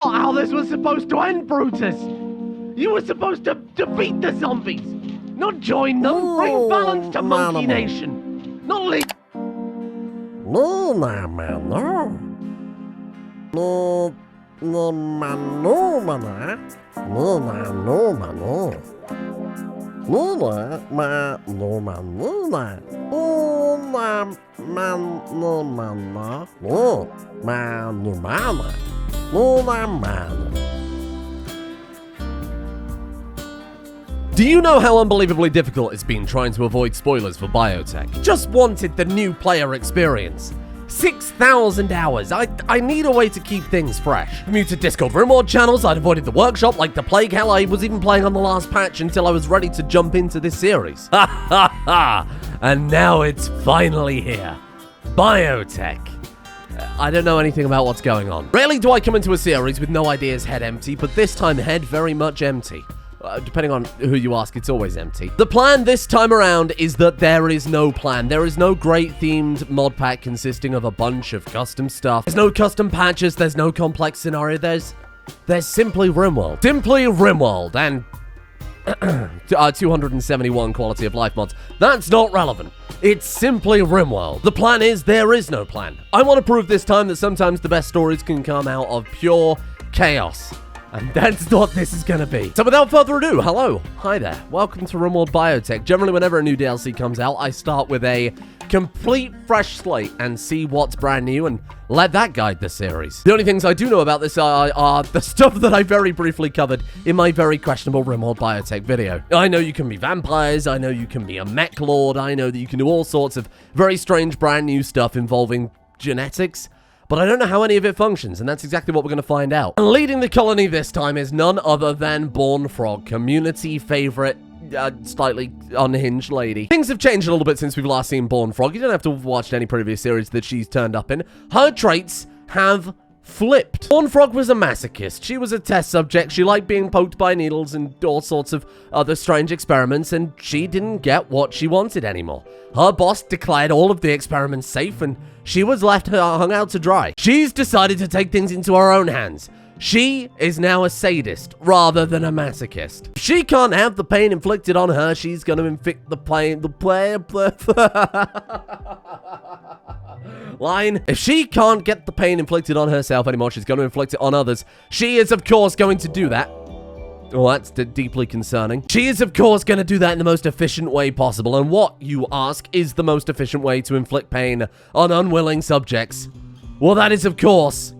How this was supposed to end, Brutus. You were supposed to defeat the zombies, not join them. Bring balance to Monkey Nation. Not leave. No, man, no. No, no, man, no, man. No, man, no, man, no. No, man, no, man, no, man. Oh, man, no, man, no. No, man, no, man. No, man. Do you know how unbelievably difficult it's been trying to avoid spoilers for Biotech? Just wanted the new player experience. 6,000 hours. I need a way to keep things fresh. Muted Discord Rimworld channels, I'd avoided the workshop like the plague. Hell, I was even playing on the last patch until I was ready to jump into this series. Ha ha ha! And now it's finally here. Biotech. I don't know anything about what's going on. Rarely do I come into a series with no ideas head empty, but this time head very much empty. Depending on who you ask, it's always empty. The plan this time around is that there is no plan. There is no great themed mod pack consisting of a bunch of custom stuff. There's no custom patches. There's no complex scenario. There's simply Rimworld. Simply Rimworld and 271 quality of life mods. That's not relevant. It's simply Rimworld. The plan is there is no plan. I want to prove this time that sometimes the best stories can come out of pure chaos. And that's what this is gonna be. So without further ado, hello, hi there, welcome to Rimworld Biotech. Generally, whenever a new DLC comes out, I start with a complete fresh slate and see what's brand new and let that guide the series. The only things I do know about this are the stuff that I very briefly covered in my very questionable Rimworld Biotech video. I know you can be vampires, I know you can be a mech lord, I know that you can do all sorts of very strange brand new stuff involving genetics, but I don't know how any of it functions, and that's exactly what we're going to find out. And leading the colony this time is none other than Born Frog, community favorite, slightly unhinged lady. Things have changed a little bit since we've last seen Born Frog. You don't have to have watched any previous series that she's turned up in. Her traits have flipped. Born Frog was a masochist. She was a test subject. She liked being poked by needles and all sorts of other strange experiments, and she didn't get what she wanted anymore. Her boss declared all of the experiments safe, and she was left hung out to dry. She's decided to take things into her own hands. She is now a sadist rather than a masochist. If she can't have the pain inflicted on her, she's going to inflict the pain, line. If she can't get the pain inflicted on herself anymore, she's going to inflict it on others. She is, of course, going to do that. Well, that's deeply concerning. She is, of course, going to do that in the most efficient way possible. And what, you ask, is the most efficient way to inflict pain on unwilling subjects? Well, that is, of course,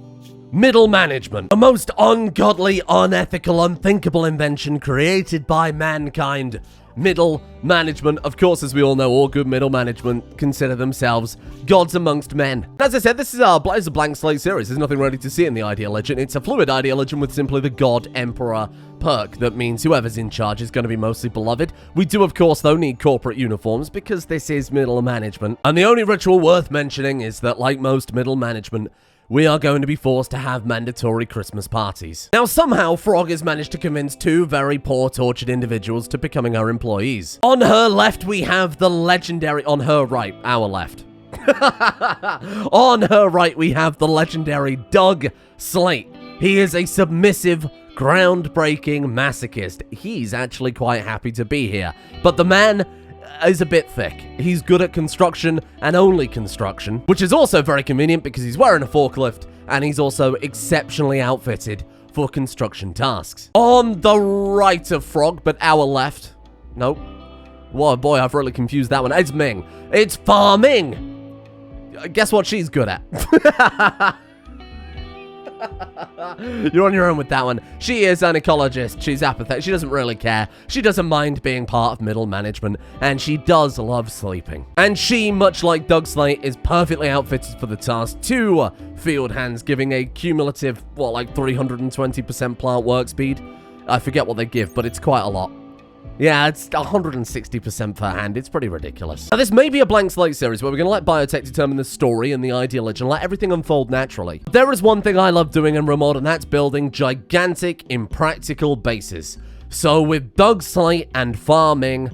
middle management. The most ungodly, unethical, unthinkable invention created by mankind. Middle management. Of course, as we all know, all good middle management consider themselves gods amongst men. As I said, this is a blank slate series. There's nothing ready to see in the Ideal Legend. It's a fluid Ideal Legend with simply the God Emperor perk. That means whoever's in charge is going to be mostly beloved. We do, of course, though, need corporate uniforms because this is middle management. And the only ritual worth mentioning is that, like most middle management, we are going to be forced to have mandatory Christmas parties. Now, somehow, Frog has managed to convince two very poor, tortured individuals to becoming our employees. On her left, we have the legendary... On her right, our left. On her right, we have the legendary Doug Slate. He is a submissive, groundbreaking masochist. He's actually quite happy to be here. But the man is a bit thick. He's good at construction and only construction, which is also very convenient because he's wearing a forklift and he's also exceptionally outfitted for construction tasks. On the right of Frog, but our left. Nope. Whoa, boy, I've really confused that one. It's Ming. It's farming. Guess what she's good at? You're on your own with that one. She is an ecologist. She's apathetic. She doesn't really care. She doesn't mind being part of middle management, and she does love sleeping. And she, much like Doug Slate, is perfectly outfitted for the task. Two field hands giving a cumulative, what, like 320% plant work speed? I forget what they give, but it's quite a lot. Yeah, it's 160% per hand. It's pretty ridiculous. Now, this may be a blank slate series where we're going to let Biotech determine the story and the ideology and let everything unfold naturally. There is one thing I love doing in Rimworld, and that's building gigantic, impractical bases. So with Doug Slate and farming,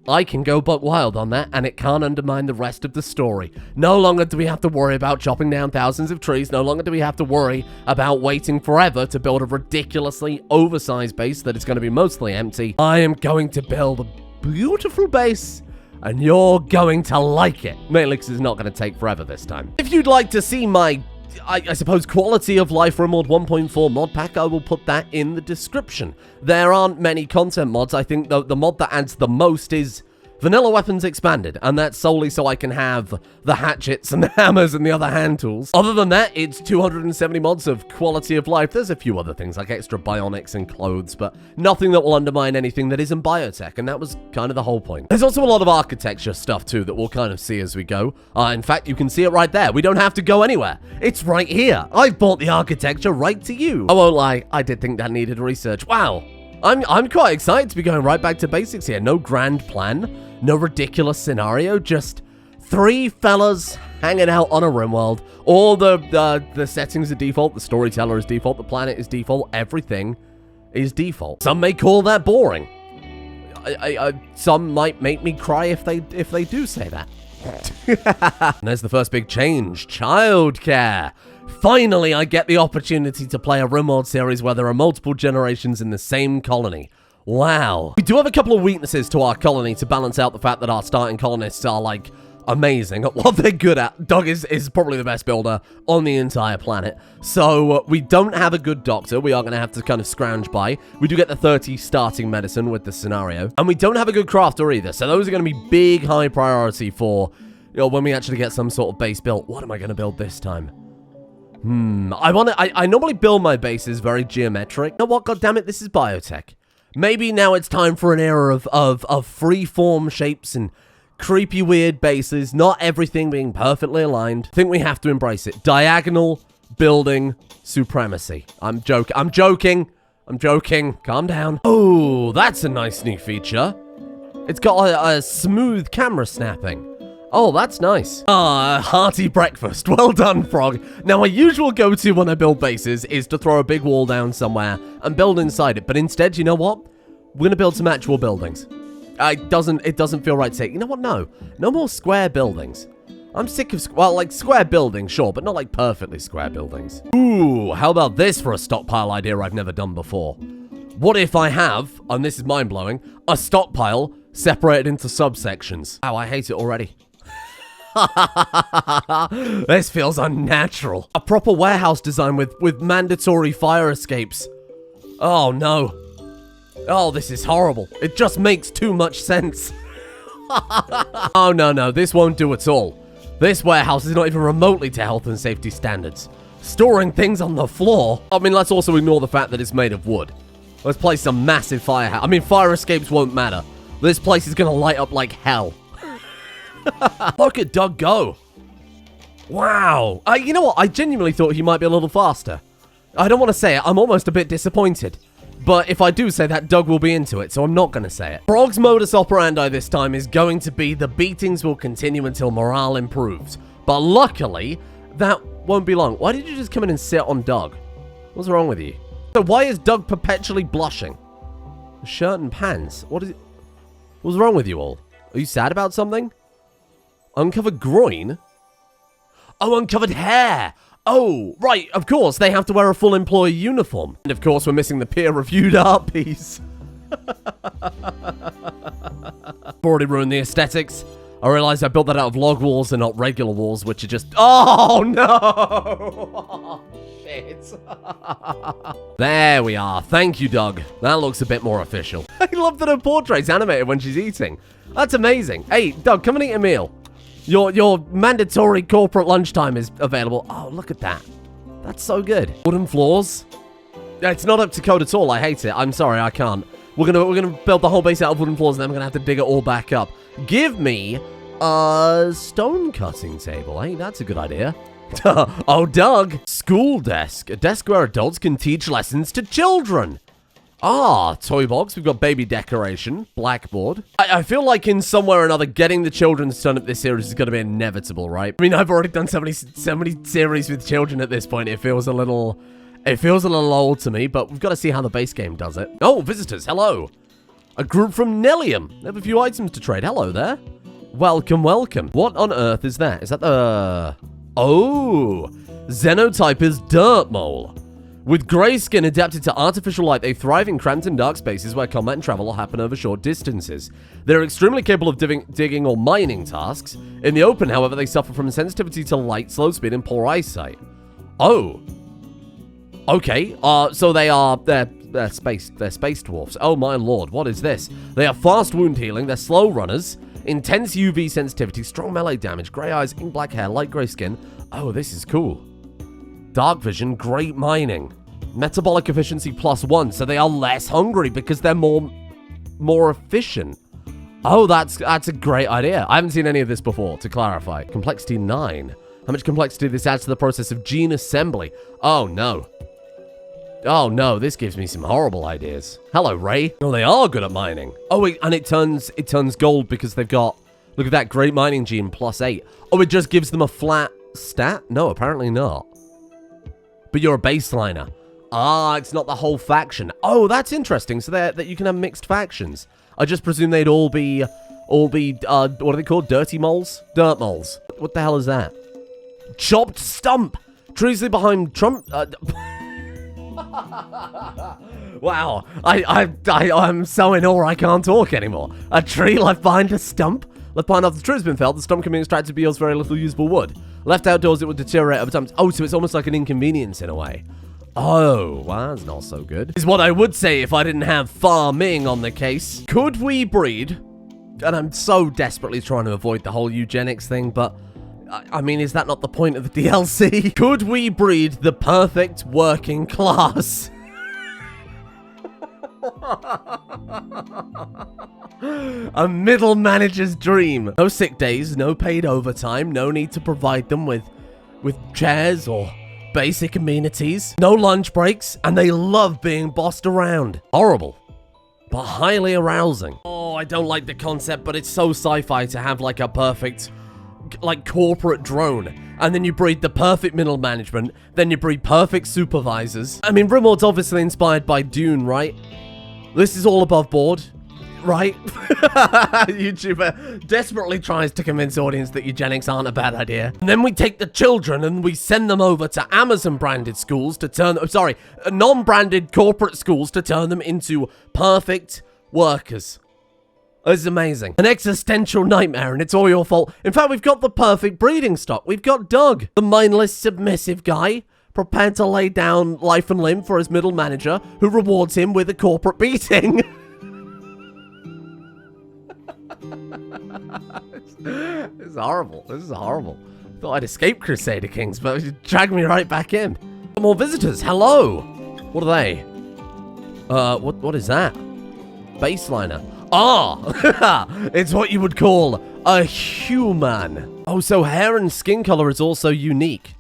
I can go buck wild on that, and it can't undermine the rest of the story. No longer do we have to worry about chopping down thousands of trees. No longer do we have to worry about waiting forever to build a ridiculously oversized base that is going to be mostly empty. I am going to build a beautiful base, and you're going to like it. Mainly because it's not going to take forever this time. If you'd like to see my, I suppose, quality of life Rimworld 1.4 mod pack, I will put that in the description. There aren't many content mods. I think the mod that adds the most is Vanilla Weapons Expanded, and that's solely so I can have the hatchets and the hammers and the other hand tools. Other than that, it's 270 mods of quality of life. There's a few other things like extra bionics and clothes, but nothing that will undermine anything that isn't biotech, and that was kind of the whole point. There's also a lot of architecture stuff too that we'll kind of see as we go. In fact, you can see it right there. We don't have to go anywhere. It's right here. I've brought the architecture right to you. I won't lie, I did think that needed research. Wow. I'm quite excited to be going right back to basics here. No grand plan, no ridiculous scenario, just three fellas hanging out on a Rimworld. All the settings are default, the storyteller is default, the planet is default, everything is default. Some may call that boring. Some might make me cry if they do say that. And there's the first big change, childcare. Finally, I get the opportunity to play a Rimworld series where there are multiple generations in the same colony. Wow. We do have a couple of weaknesses to our colony to balance out the fact that our starting colonists are, like, amazing at what they're good at. Doug is probably the best builder on the entire planet. So, we don't have a good doctor. We are going to have to kind of scrounge by. We do get the 30 starting medicine with the scenario. And we don't have a good crafter either. So, those are going to be big, high priority for, you know, when we actually get some sort of base built. What am I going to build this time? I normally build my bases very geometric. You know what? God damn it, this is biotech. Maybe now it's time for an era of free-form shapes and creepy, weird bases, not everything being perfectly aligned. I think we have to embrace it. Diagonal building supremacy. I'm joking. Calm down. Oh, that's a nice new feature. It's got a smooth camera snapping. Oh, that's nice. Hearty breakfast. Well done, Frog. Now, my usual go-to when I build bases is to throw a big wall down somewhere and build inside it. But instead, you know what? We're going to build some actual buildings. It doesn't feel right to say, you know what? No more square buildings. I'm sick of, like square buildings, sure, but not like perfectly square buildings. Ooh, how about this for a stockpile idea I've never done before? What if I have, and this is mind-blowing, a stockpile separated into subsections? Wow, I hate it already. This feels unnatural. A proper warehouse design with mandatory fire escapes. Oh no. Oh, this is horrible. It just makes too much sense. Oh no, this won't do at all. This warehouse is not even remotely to health and safety standards. Storing things on the floor? I mean, let's also ignore the fact that it's made of wood. Let's place some massive fire escapes won't matter. This place is gonna light up like hell. Look at Doug go. Wow. You know what? I genuinely thought he might be a little faster. I don't want to say it. I'm almost a bit disappointed. But if I do say that, Doug will be into it, so I'm not going to say it. Frog's modus operandi this time is going to be the beatings will continue until morale improves. But luckily, that won't be long. Why did you just come in and sit on Doug? What's wrong with you? So why is Doug perpetually blushing? Shirt and pants. What's wrong with you all? Are you sad about something? Uncovered groin? Oh, uncovered hair! Oh, right, of course, they have to wear a full employee uniform. And of course, we're missing the peer-reviewed art piece. I've already ruined the aesthetics. I realized I built that out of log walls and not regular walls, which are just... Oh, no! Oh, shit. There we are. Thank you, Doug. That looks a bit more official. I love that her portrait's animated when she's eating. That's amazing. Hey, Doug, come and eat a meal. Your mandatory corporate lunchtime is available. Oh, look at that. That's so good. Wooden floors. It's not up to code at all. I hate it. I'm sorry, I can't. We're gonna build the whole base out of wooden floors, and then we're gonna have to dig it all back up. Give me a stone cutting table. Hey, that's a good idea. Oh, Doug. School desk. A desk where adults can teach lessons to children. Ah, toy box. We've got baby decoration. Blackboard. I feel like in somewhere or another, getting the children's turn up this series is going to be inevitable, right? I mean, I've already done so many series with children at this point. It feels a little old to me, but we've got to see how the base game does it. Oh, visitors. Hello. A group from Nellium. They have a few items to trade. Hello there. Welcome, welcome. What on earth is that? Is that the... Oh! Xenotype is dirt mole. With grey skin adapted to artificial light, they thrive in cramped and dark spaces where combat and travel will happen over short distances. They're extremely capable of digging or mining tasks. In the open, however, they suffer from sensitivity to light, slow speed, and poor eyesight. Oh. Okay, so they're space dwarfs. Oh my lord, what is this? They are fast wound healing, they're slow runners, intense UV sensitivity, strong melee damage, grey eyes, ink black hair, light grey skin. Oh, this is cool. Dark vision, great mining. Metabolic efficiency +1, so they are less hungry because they're more efficient. Oh, that's a great idea. I haven't seen any of this before, to clarify. Complexity 9. How much complexity this adds to the process of gene assembly? Oh no. Oh no, this gives me some horrible ideas. Hello, Ray. Oh, they are good at mining. Oh wait, and it turns gold because they've got, look at that, great mining gene +8. Oh, it just gives them a flat stat? No, apparently not. But you're a baseliner. Ah, it's not the whole faction. Oh, that's interesting. So that you can have mixed factions. I just presume they'd all be, what are they called? Dirty moles? Dirt moles. What the hell is that? Chopped stump. Trees behind Trump. Wow. I'm so in awe I can't talk anymore. A tree left behind a stump. Left behind after the tree has been felled, the stump can be extracted to be used very little usable wood. Left outdoors, it would deteriorate over time. Oh, so it's almost like an inconvenience in a way. Oh, well, that's not so good. Is what I would say if I didn't have farming on the case. Could we breed? And I'm so desperately trying to avoid the whole eugenics thing, but I mean, is that not the point of the DLC? Could we breed the perfect working class? A middle manager's dream. No sick days, no paid overtime, no need to provide them with chairs or basic amenities. No lunch breaks, and they love being bossed around. Horrible, but highly arousing. Oh, I don't like the concept, but it's so sci-fi to have like a perfect, like, corporate drone. And then you breed the perfect middle management, then you breed perfect supervisors. I mean, Rimworld's obviously inspired by Dune, right? This is all above board, right? YouTuber desperately tries to convince audience that eugenics aren't a bad idea. And then we take the children and we send them over to Amazon-branded schools to turn them, sorry, non-branded corporate schools to turn them into perfect workers. This is amazing. An existential nightmare, and it's all your fault. In fact, we've got the perfect breeding stock. We've got Doug, the mindless, submissive guy, prepared to lay down life and limb for his middle manager, who rewards him with a corporate beating. This is horrible. This is horrible. Thought I'd escape Crusader Kings, but it dragged me right back in. More visitors. Hello. What are they? What is that? Baseliner. Ah! It's what you would call a human. Oh, so hair and skin color is also unique.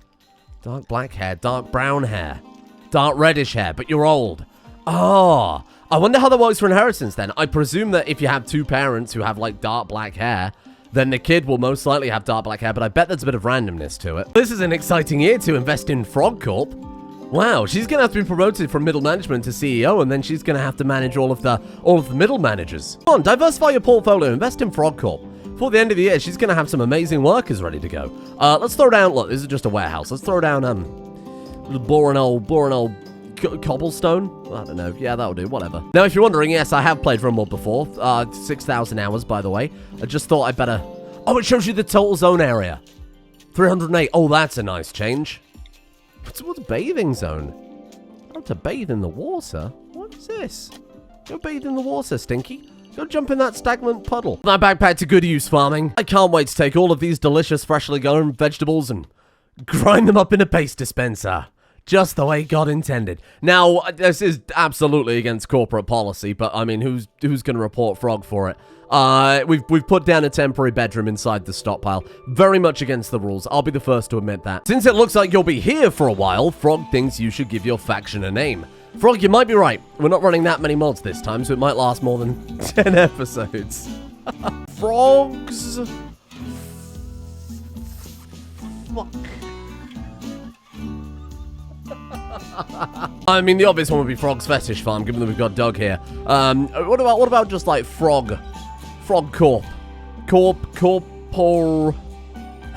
Dark black hair, dark brown hair, dark reddish hair, but you're old. Ah, I wonder how that works for inheritance then. I presume that if you have two parents who have like dark black hair, then the kid will most likely have dark black hair, but I bet there's a bit of randomness to it. This is an exciting year to invest in Frog Corp. Wow, she's gonna have to be promoted from middle management to CEO, and then she's gonna have to manage all of the middle managers. Come on, diversify your portfolio, invest in Frog Corp. Before the end of the year, she's gonna have some amazing workers ready to go. Let's throw down, look, this is just a warehouse. Let's throw down, boring old cobblestone. I don't know. Yeah, that'll do. Whatever. Now, if you're wondering, yes, I have played Rimworld before. 6,000 hours, by the way. I just thought I'd better... Oh, it shows you the total zone area. 308. Oh, that's a nice change. What's bathing zone? Oh, to bathe in the water? What is this? Go bathe in the water, Stinky. Go jump in that stagnant puddle. My backpack to good use, farming. I can't wait to take all of these delicious, freshly grown vegetables and grind them up in a paste dispenser. Just the way God intended. Now, this is absolutely against corporate policy, but I mean, who's going to report Frog for it? We've put down a temporary bedroom inside the stockpile. Very much against the rules. I'll be the first to admit that. Since it looks like you'll be here for a while, Frog thinks you should give your faction a name. Frog, you might be right. We're not running that many mods this time, so it might last more than 10 episodes. Frogs. Fuck. I mean, the obvious one would be Frog's Fetish Farm, given that we've got Doug here. What about just like Frog Corp? Corpor...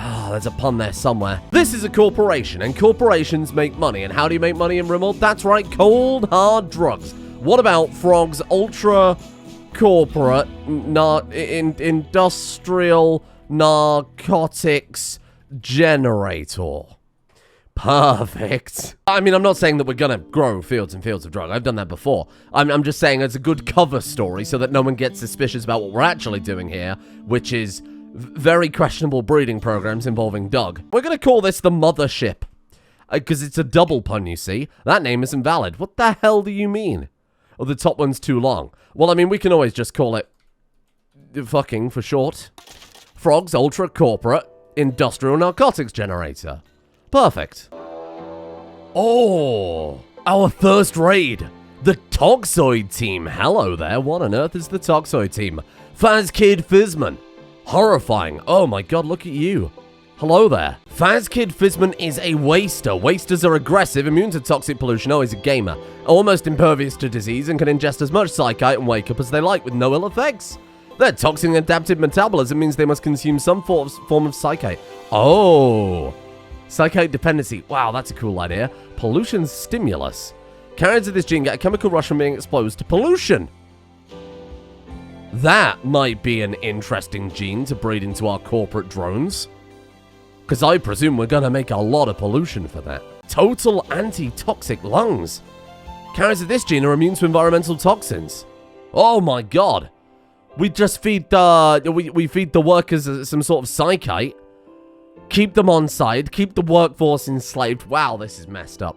Ah, there's a pun there somewhere. This is a corporation, and corporations make money. And how do you make money in Rimworld? That's right, cold, hard drugs. What about Frog's ultra corporate industrial narcotics generator? Perfect. I mean, I'm not saying that we're gonna grow fields and fields of drug. I've done that before. I'm just saying it's a good cover story so that no one gets suspicious about what we're actually doing here, which is very questionable breeding programs involving Doug. We're gonna call this the Mothership. Because it's a double pun, you see. That name isn't valid. What the hell do you mean? Oh, the top one's too long. Well, I mean, we can always just call it fucking for short. Frog's Ultra Corporate Industrial Narcotics Generator. Perfect. Oh, our first raid. The Toxoid team. Hello there. What on earth is the Toxoid team? Fazkid Fizman. Horrifying. Oh my god, look at you. Hello there. Fazkid Fizman is a waster. Wasters are aggressive, immune to toxic pollution. Oh, he's a gamer. Almost impervious to disease and can ingest as much psychite and wake up as they like with no ill effects. Their toxic adaptive metabolism means they must consume some form of psychite. Oh. Psychite dependency. Wow, that's a cool idea. Pollution stimulus. Carriers of this gene get a chemical rush from being exposed to pollution. That might be an interesting gene to breed into our corporate drones. Because I presume we're going to make a lot of pollution for that. Total anti-toxic lungs. Carriers of this gene are immune to environmental toxins. Oh my god. We just feed the... we feed the workers some sort of psychite. Keep them on side. Keep the workforce enslaved. Wow, this is messed up.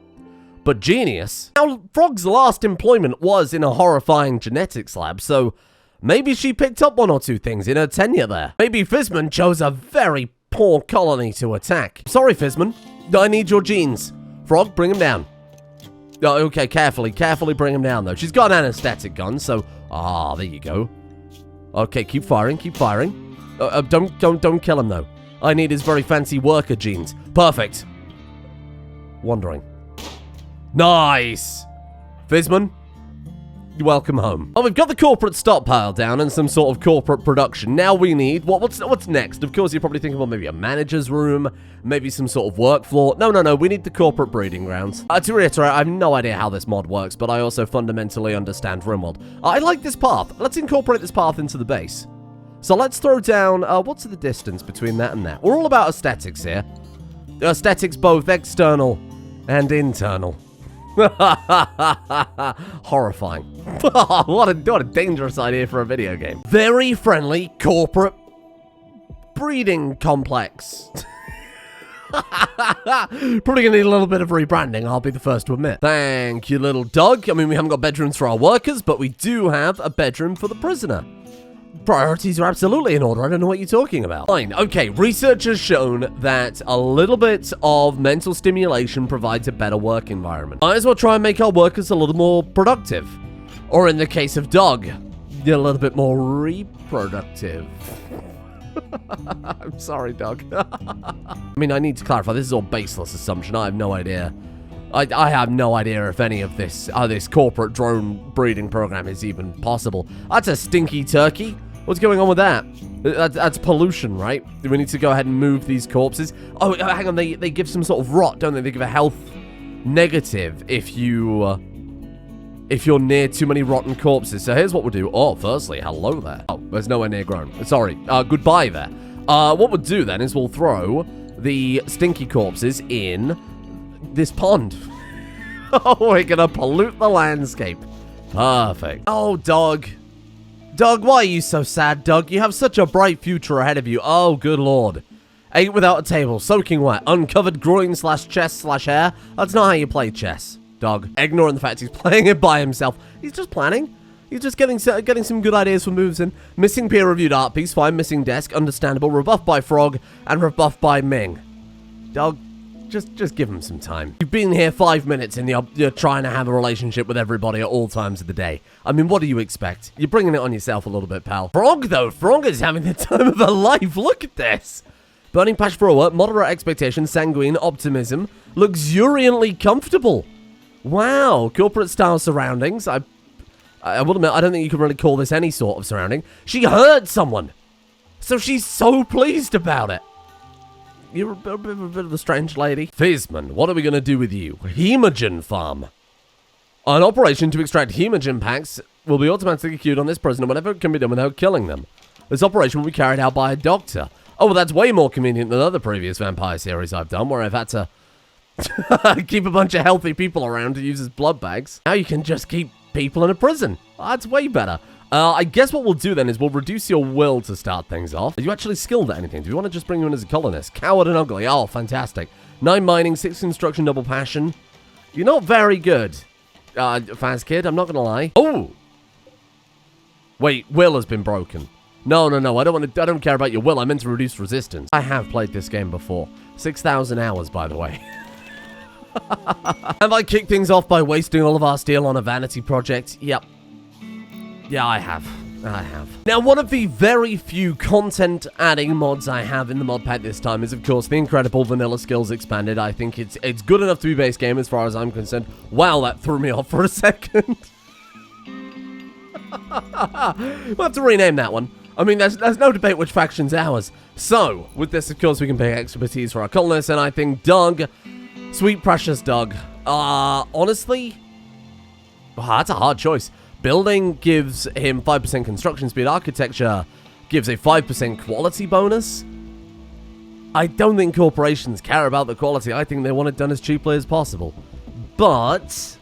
But genius. Now, Frog's last employment was in a horrifying genetics lab, so... maybe she picked up one or two things in her tenure there. Maybe Fizman chose a very poor colony to attack. Sorry, Fizman. I need your genes. Frog, bring him down. Oh, okay, carefully bring him down, though. She's got an anesthetic gun, so... ah, there you go. Okay, keep firing. Don't kill him, though. I need his very fancy worker genes. Perfect. Wandering. Nice. Fizman. Welcome home. Oh, we've got the corporate stockpile down and some sort of corporate production. Now we need... what's next? Of course, you're probably thinking, well, maybe a manager's room, maybe some sort of work floor. No. We need the corporate breeding grounds. To reiterate, I have no idea how this mod works, but I also fundamentally understand Rimworld. I like this path. Let's incorporate this path into the base. So let's throw down... what's the distance between that and that? We're all about aesthetics here. Aesthetics both external and internal. Horrifying. what a dangerous idea for a video game. Very friendly corporate breeding complex. Probably gonna need a little bit of rebranding, I'll be the first to admit. Thank you, little dog. I mean, we haven't got bedrooms for our workers, but we do have a bedroom for the prisoner. Priorities are absolutely in order. I don't know what you're talking about. Fine. Okay, research has shown that a little bit of mental stimulation provides a better work environment. Might as well try and make our workers a little more productive. Or in the case of Doug, a little bit more reproductive. I'm sorry, Doug. I mean, I need to clarify, this is all baseless assumption. I have no idea. I have no idea if any of this corporate drone breeding program is even possible. That's a stinky turkey. What's going on with that? That's pollution, right? We need to go ahead and move these corpses. Oh, hang on. They give some sort of rot, don't they? They give a health negative if you're near too many rotten corpses. So here's what we'll do. Oh, firstly, hello there. Oh, there's nowhere near grown. Sorry. Goodbye there. What we'll do then is we'll throw the stinky corpses in this pond. Oh, we're gonna pollute the landscape. Perfect. Oh, Doug. Doug, why are you so sad, Doug? You have such a bright future ahead of you. Oh, good lord. Ate without a table, soaking wet, uncovered groin / chest / hair. That's not how you play chess, Doug. Ignoring the fact he's playing it by himself. He's just planning. He's just getting some good ideas for moves in. Missing peer-reviewed art piece, fine. Missing desk, understandable. Rebuffed by Frog and rebuffed by Ming. Doug, just give him some time. You've been here 5 minutes and you're trying to have a relationship with everybody at all times of the day. I mean, what do you expect? You're bringing it on yourself a little bit, pal. Frog, though. Frog is having the time of her life. Look at this. Burning patch for a work, moderate expectation, sanguine, optimism, luxuriantly comfortable. Wow, corporate-style surroundings. I will admit, I don't think you can really call this any sort of surrounding. She hurt someone, so she's so pleased about it. You're a bit of a strange lady. Fizman, what are we going to do with you? Hemogen farm. An operation to extract hemogen packs will be automatically queued on this prisoner whenever it can be done without killing them. This operation will be carried out by a doctor. Oh, well, that's way more convenient than other previous vampire series I've done, where I've had to keep a bunch of healthy people around to use as blood bags. Now you can just keep people in a prison. That's way better. I guess what we'll do then is we'll reduce your will to start things off. Are you actually skilled at anything? Do we want to just bring you in as a colonist? Coward and ugly. Oh, fantastic. 9 mining, 6 construction, double passion. You're not very good, fast kid. I'm not going to lie. Oh! Wait, will has been broken. No. I don't care about your will. I meant to reduce resistance. I have played this game before. 6,000 hours, by the way. Have I kicked things off by wasting all of our steel on a vanity project? Yep. Yeah, I have. Now, one of the very few content-adding mods I have in the mod pack this time is, of course, the incredible Vanilla Skills Expanded. I think it's good enough to be base game as far as I'm concerned. Wow, that threw me off for a second. We'll have to rename that one. I mean, there's no debate which faction's ours. So, with this, of course, we can pay expertise for our colonists, and I think Doug, sweet precious Doug, honestly, that's a hard choice. Building gives him 5% construction speed. Architecture gives a 5% quality bonus. I don't think corporations care about the quality. I think they want it done as cheaply as possible. But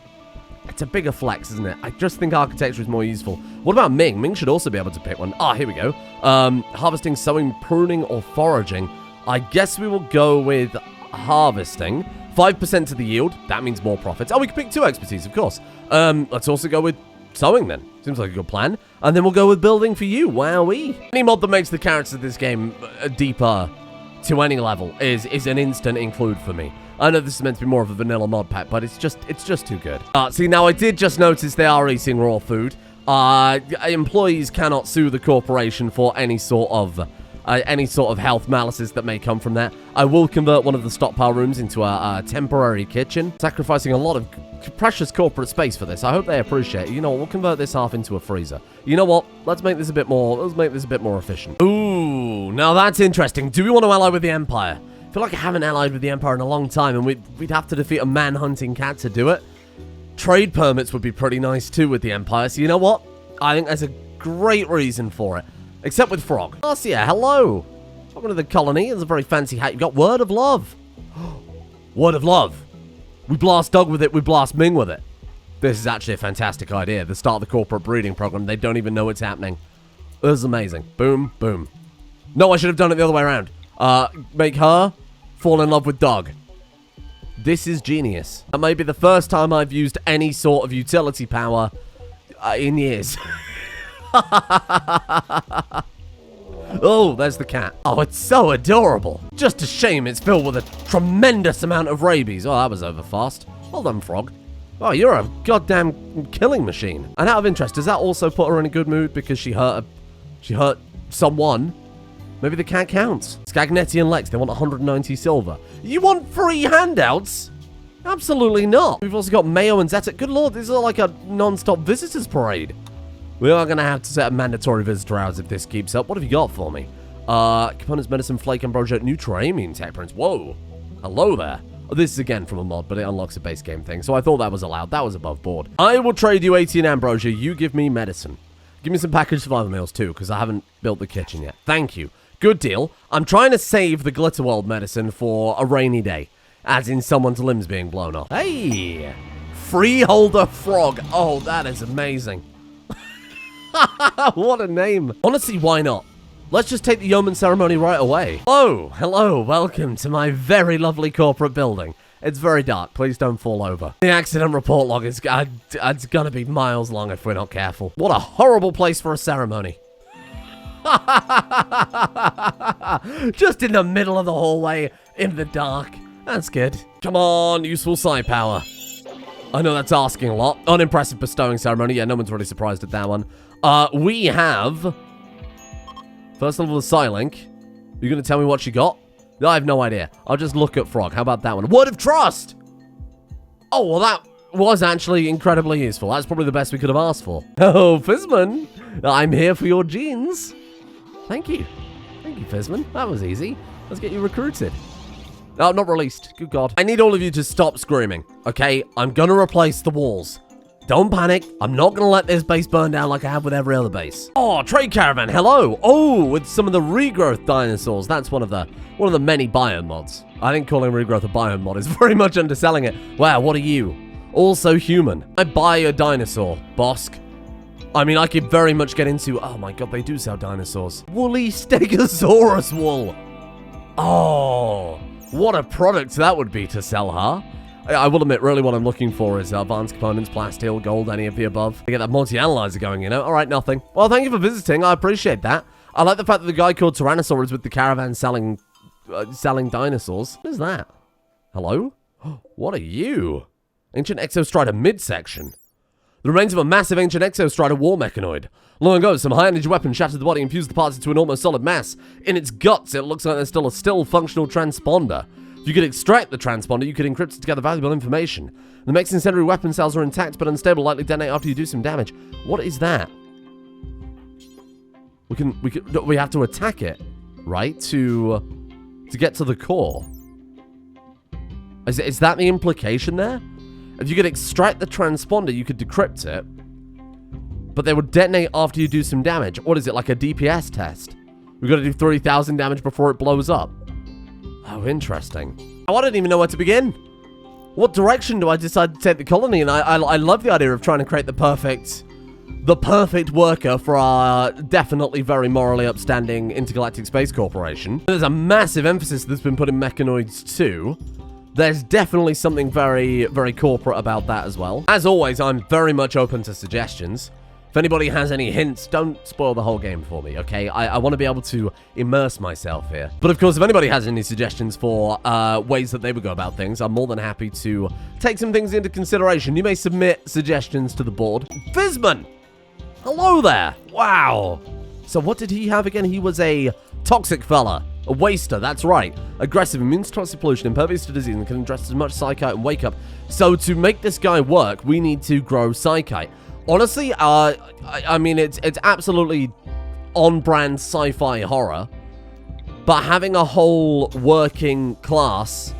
it's a bigger flex, isn't it? I just think architecture is more useful. What about Ming? Ming should also be able to pick one. Ah, here we go. Harvesting, sowing, pruning, or foraging. I guess we will go with harvesting. 5% to the yield. That means more profits. Oh, we can pick 2 expertise, of course. Let's also go with sowing then. Seems like a good plan. And then we'll go with building for you. Wowee. Any mod that makes the characters of this game deeper to any level is an instant include for me. I know this is meant to be more of a vanilla mod pack, but it's just too good. See, now I did just notice they are eating raw food. Employees cannot sue the corporation for any sort of health malices that may come from that. I will convert one of the stockpile rooms into a temporary kitchen, sacrificing a lot of precious corporate space for this. I hope they appreciate it. You know what? We'll convert this half into a freezer. You know what? Let's make this a bit more efficient. Ooh, now that's interesting. Do we want to ally with the Empire? I feel like I haven't allied with the Empire in a long time, and we'd have to defeat a man-hunting cat to do it. Trade permits would be pretty nice too with the Empire, so you know what? I think there's a great reason for it. Except with Frog. Garcia, hello. Welcome to the colony. It's a very fancy hat. You've got Word of Love. Word of Love. We blast Doug with it. We blast Ming with it. This is actually a fantastic idea. The start of the corporate breeding program. They don't even know it's happening. This is amazing. Boom, boom. No, I should have done it the other way around. Make her fall in love with Doug. This is genius. That may be the first time I've used any sort of utility power in years. Oh, there's the cat. Oh, it's so adorable. Just a shame it's filled with a tremendous amount of rabies. Oh, that was over fast. Well done, Frog. Oh, you're a goddamn killing machine. And out of interest, does that also put her in a good mood because she hurt someone? Maybe the cat counts. Scagnetti and Lex, they want 190 silver. You want free handouts? Absolutely not. We've also got Mayo and Zeta. Good lord, this is like a non-stop visitors parade. We are going to have to set a mandatory visitor hours if this keeps up. What have you got for me? Components, medicine, flake, ambrosia, neutramine, tech prints. Whoa. Hello there. Oh, this is again from a mod, but it unlocks a base game thing. So I thought that was allowed. That was above board. I will trade you 18 ambrosia. You give me medicine. Give me some packaged survival meals too, because I haven't built the kitchen yet. Thank you. Good deal. I'm trying to save the Glitterworld medicine for a rainy day, as in someone's limbs being blown off. Hey. Freeholder Frog. Oh, that is amazing. What a name. Honestly, why not? Let's just take the yeoman ceremony right away. Oh, hello. Welcome to my very lovely corporate building. It's very dark. Please don't fall over. The accident report log is it's gonna be miles long if we're not careful. What a horrible place for a ceremony. Just in the middle of the hallway, in the dark. That's good. Come on, useful psi power. I know that's asking a lot. Unimpressive bestowing ceremony. Yeah, no one's really surprised at that one. We have... First level of Psi-Link. You're going to tell me what she got? No, I have no idea. I'll just look at Frog. How about that one? Word of Trust! Oh, well, was actually incredibly useful. That's probably the best we could have asked for. Oh, Fizzman, I'm here for your genes. Thank you. Thank you, Fizzman. That was easy. Let's get you recruited. Oh, not released. Good God. I need all of you to stop screaming, okay? I'm gonna replace the walls. Don't panic. I'm not gonna let this base burn down like I have with every other base. Oh, trade caravan. Hello. Oh, with some of the regrowth dinosaurs. That's one of the many biome mods. I think calling regrowth a biome mod is very much underselling it. Wow, what are you? Also human. I buy a dinosaur, Bosk. I mean, I could very much get into... Oh my God, they do sell dinosaurs. Woolly Stegosaurus wool. Oh, what a product that would be to sell, huh? I will admit, really what I'm looking for is advanced components, plasteel, gold, any of the above. To get that multi-analyzer going, you know? All right, nothing. Well, thank you for visiting. I appreciate that. I like the fact that the guy called Tyrannosaur is with the caravan selling dinosaurs. What is that? Hello? What are you? Ancient Exostrider midsection. The remains of a massive ancient Exostrider war mechanoid. Long ago, some high-energy weapon shattered the body and fused the parts into an almost solid mass. In its guts, it looks like there's still a functional transponder. If you could extract the transponder, you could encrypt it to gather valuable information. The mech's incendiary weapon cells are intact but unstable, likely detonate after you do some damage. What is that? We have to attack it, right? To get to the core. Is that the implication there? If you could extract the transponder, you could decrypt it, but they would detonate after you do some damage. What is it, like a DPS test? We've got to do 3,000 damage before it blows up. Oh, interesting. I don't even know where to begin. What direction do I decide to take the colony? And I love the idea of trying to create the perfect worker for our definitely very morally upstanding Intergalactic Space Corporation. There's a massive emphasis that's been put in mechanoids too. There's definitely something very, very corporate about that as well. As always, I'm very much open to suggestions. If anybody has any hints, don't spoil the whole game for me, okay? I want to be able to immerse myself here. But of course, if anybody has any suggestions for ways that they would go about things, I'm more than happy to take some things into consideration. You may submit suggestions to the board. Fizzman! Hello there! Wow! So what did he have again? He was a toxic fella. A waster, that's right. Aggressive, immune to toxic pollution, impervious to disease, and can ingest as much psychite and wake up. So to make this guy work, we need to grow psychite. Honestly, I mean, it's absolutely on-brand sci-fi horror, but having a whole working class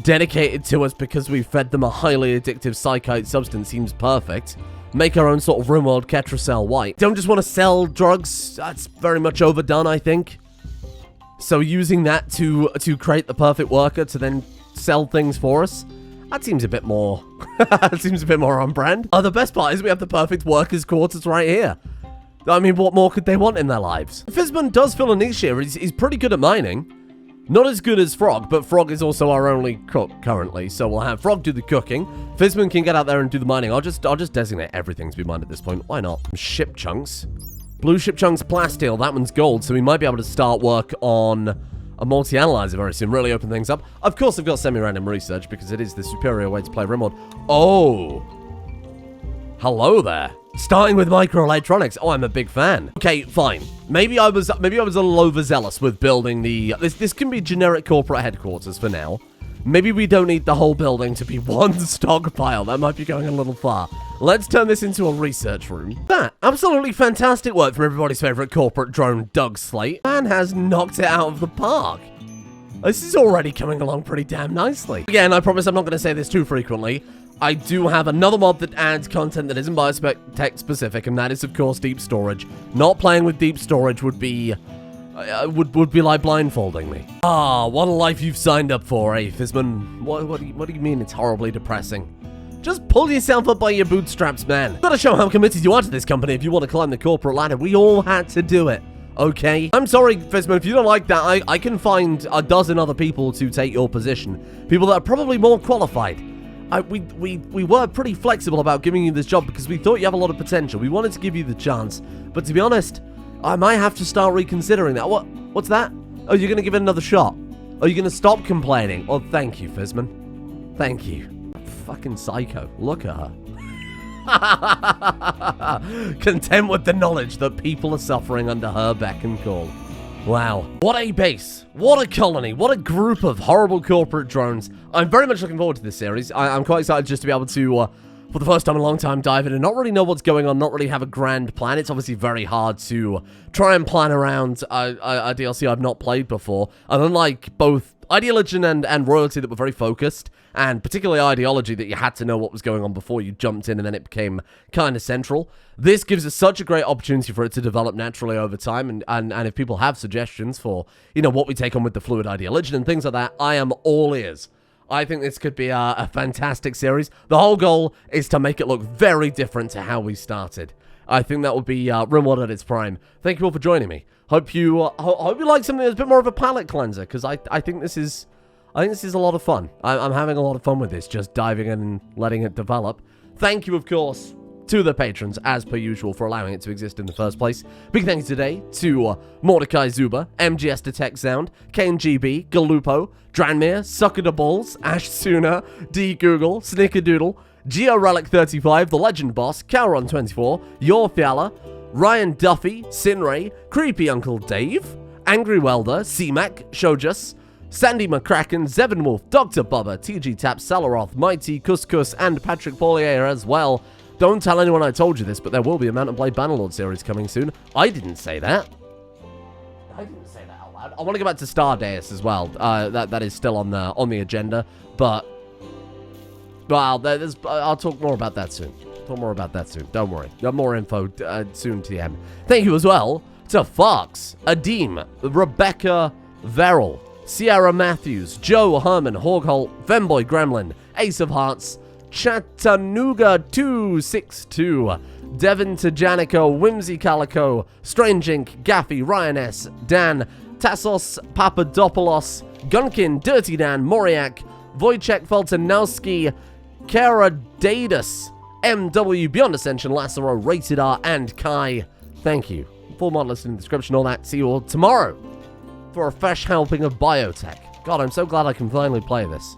dedicated to us because we fed them a highly addictive psychite substance seems perfect. Make our own sort of Rimworld Ketracel white. Don't just want to sell drugs. That's very much overdone, I think. So using that to create the perfect worker to then sell things for us, that seems a bit more, on brand. The best part is we have the perfect workers' quarters right here. I mean, what more could they want in their lives? Fizzman does fill a niche here. He's pretty good at mining. Not as good as Frog, but Frog is also our only cook currently. So we'll have Frog do the cooking. Fizzman can get out there and do the mining. I'll just designate everything to be mined at this point. Why not? Ship chunks. Blue ship chunks plasteel, that one's gold, so we might be able to start work on a multi-analyzer very soon, really open things up. Of course, I've got semi-random research because it is the superior way to play Rimworld. Oh! Hello there. Starting with microelectronics. Oh, I'm a big fan. Okay, fine. Maybe I was a little overzealous with building the... This can be generic corporate headquarters for now. Maybe we don't need the whole building to be one stockpile. That might be going a little far. Let's turn this into a research room. That, absolutely fantastic work from everybody's favorite corporate drone, Doug Slate. Man has knocked it out of the park. This is already coming along pretty damn nicely. Again, I promise I'm not going to say this too frequently. I do have another mod that adds content that isn't Biotech specific, and that is, of course, deep storage. Not playing with deep storage would be like blindfolding me. Ah, what a life you've signed up for, eh, Fizzman? What do you mean it's horribly depressing? Just pull yourself up by your bootstraps, man. You've got to show how committed you are to this company if you want to climb the corporate ladder. We all had to do it, okay? I'm sorry, Fizzman, if you don't like that, I can find a dozen other people to take your position. People that are probably more qualified. We were pretty flexible about giving you this job because we thought you have a lot of potential. We wanted to give you the chance. But to be honest, I might have to start reconsidering that. What's that? Oh, you're going to give it another shot? Oh, you're going to stop complaining? Oh, thank you, Fizzman. Thank you. Fucking psycho. Look at her. Content with the knowledge that people are suffering under her beck and call. Wow. What a base. What a colony. What a group of horrible corporate drones. I'm very much looking forward to this series. I'm quite excited just to be able to, for the first time in a long time, dive in and not really know what's going on, not really have a grand plan. It's obviously very hard to try and plan around a DLC I've not played before. And unlike both Ideology and Royalty that were very focused, and particularly Ideology that you had to know what was going on before you jumped in and then it became kind of central, this gives us such a great opportunity for it to develop naturally over time, and if people have suggestions for, you know, what we take on with the fluid Ideology and things like that, I am all ears. I think this could be a fantastic series. The whole goal is to make it look very different to how we started. I think that would be Rimworld at its prime. Thank you all for joining me. Hope you like something that's a bit more of a palate cleanser, because I think this is a lot of fun. I'm having a lot of fun with this, just diving in and letting it develop. Thank you, of course, to the patrons, as per usual, for allowing it to exist in the first place. Big thanks today to Mordecai Zuba, MGS Detect Sound, KNGB, Galupo, Dranmere, Sucker the Balls, Ash Sooner, D Google, Snickerdoodle, GeoRelic35, The Legend Boss, Cowron24, Your Fiala, Ryan Duffy, Sinray, Creepy Uncle Dave, Angry Welder, C-Mac, Shojas, Sandy McCracken, Zevin Wolf, Dr. Bubba, TG Tap, Salaroth, Mighty, Couscous, and Patrick Paulier as well. Don't tell anyone I told you this, but there will be a Mount & Blade Bannerlord series coming soon. I didn't say that. I didn't say that out loud. I want to go back to Stardeus as well. That is still on the agenda, but well, I'll talk more about that soon. Don't worry. Got more info soon to the end. Thank you as well to Fox, Adim, Rebecca Verrill, Sierra Matthews, Joe Herman, Hogholt, Femboy Gremlin, Ace of Hearts, Chattanooga 262, Devin Tajanico, Whimsy Calico, Strange Ink, Gaffy, Ryan S, Dan, Tassos Papadopoulos, Gunkin, Dirty Dan, Moriak, Wojciech Feltonowski, Karadadus, MW, Beyond Ascension, Lassero, Rated R, and Kai. Thank you. Full mod list in the description, all that. See you all tomorrow for a fresh helping of Biotech. God, I'm so glad I can finally play this.